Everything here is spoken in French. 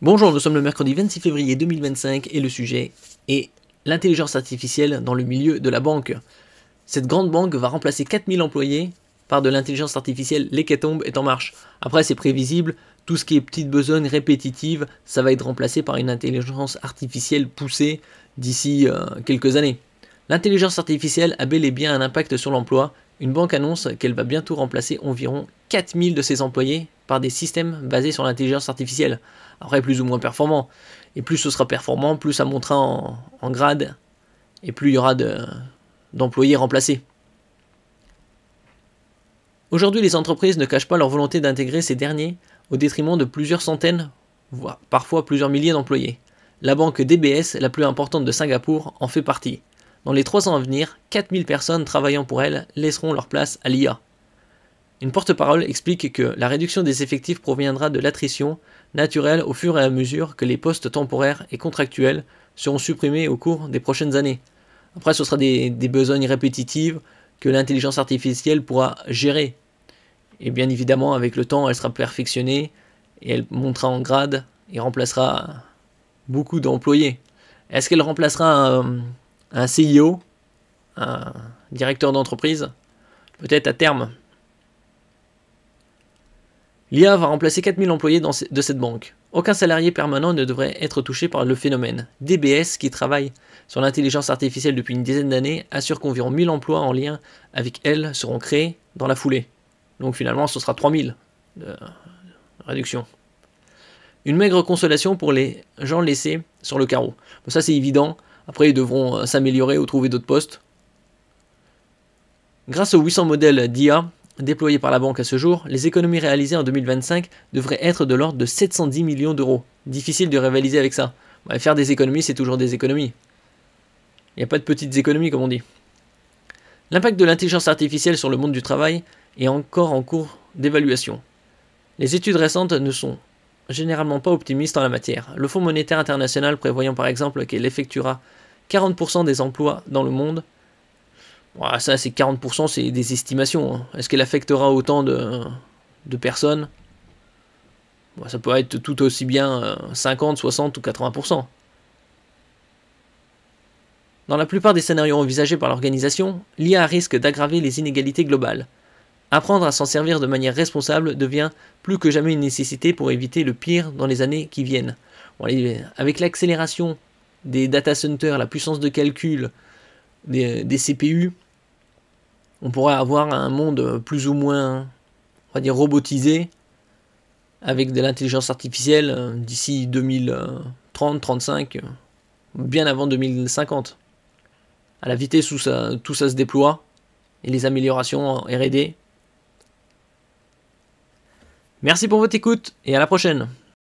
Bonjour, nous sommes le mercredi 26 février 2025 et le sujet est l'intelligence artificielle dans le milieu de la banque. Cette grande banque va remplacer 4000 employés par de l'intelligence artificielle. L'hécatombe est en marche. Après, c'est prévisible, tout ce qui est petite besogne répétitive, ça va être remplacé par une intelligence artificielle poussée d'ici quelques années. L'intelligence artificielle a bel et bien un impact sur l'emploi. Une banque annonce qu'elle va bientôt remplacer environ 4000 de ses employés par des systèmes basés sur l'intelligence artificielle. Après, plus ou moins performants. Et plus ce sera performant, plus ça montera en grade, et plus il y aura d'employés remplacés. Aujourd'hui, les entreprises ne cachent pas leur volonté d'intégrer ces derniers au détriment de plusieurs centaines, voire parfois plusieurs milliers d'employés. La banque DBS, la plus importante de Singapour, en fait partie. Dans les 3 ans à venir, 4000 personnes travaillant pour elle laisseront leur place à l'IA. Une porte-parole explique que la réduction des effectifs proviendra de l'attrition naturelle au fur et à mesure que les postes temporaires et contractuels seront supprimés au cours des prochaines années. Après, ce sera des besognes répétitives que l'intelligence artificielle pourra gérer. Et bien évidemment, avec le temps, elle sera perfectionnée et elle montera en grade et remplacera beaucoup d'employés. Est-ce qu'elle remplacera un CIO, un directeur d'entreprise? Peut-être à terme. L'IA va remplacer 4000 employés de cette banque. Aucun salarié permanent ne devrait être touché par le phénomène. DBS, qui travaille sur l'intelligence artificielle depuis une dizaine d'années, assure qu'environ 1000 emplois en lien avec elle seront créés dans la foulée. Donc finalement, ce sera 3000 de réduction. Une maigre consolation pour les gens laissés sur le carreau. Bon, ça c'est évident. Après, ils devront s'améliorer ou trouver d'autres postes. Grâce aux 800 modèles d'IA déployés par la banque à ce jour, les économies réalisées en 2025 devraient être de l'ordre de 710 millions d'euros. Difficile de rivaliser avec ça. Ouais, faire des économies, c'est toujours des économies. Il n'y a pas de petites économies, comme on dit. L'impact de l'intelligence artificielle sur le monde du travail est encore en cours d'évaluation. Les études récentes ne sont généralement pas optimistes en la matière. Le Fonds monétaire international prévoyant par exemple qu'elle effectuera 40% des emplois dans le monde. Voilà, ça, c'est 40%, c'est des estimations. Hein. Est-ce qu'elle affectera autant de personnes? Bon, ça peut être tout aussi bien 50, 60 ou 80%. Dans la plupart des scénarios envisagés par l'organisation, l'IA risque d'aggraver les inégalités globales. Apprendre à s'en servir de manière responsable devient plus que jamais une nécessité pour éviter le pire dans les années qui viennent. Bon, avec l'accélération des data centers, la puissance de calcul, des CPU, on pourrait avoir un monde plus ou moins, on va dire, robotisé, avec de l'intelligence artificielle d'ici 2030-35, bien avant 2050. À la vitesse où tout ça se déploie, et les améliorations en R&D. Merci pour votre écoute, et à la prochaine.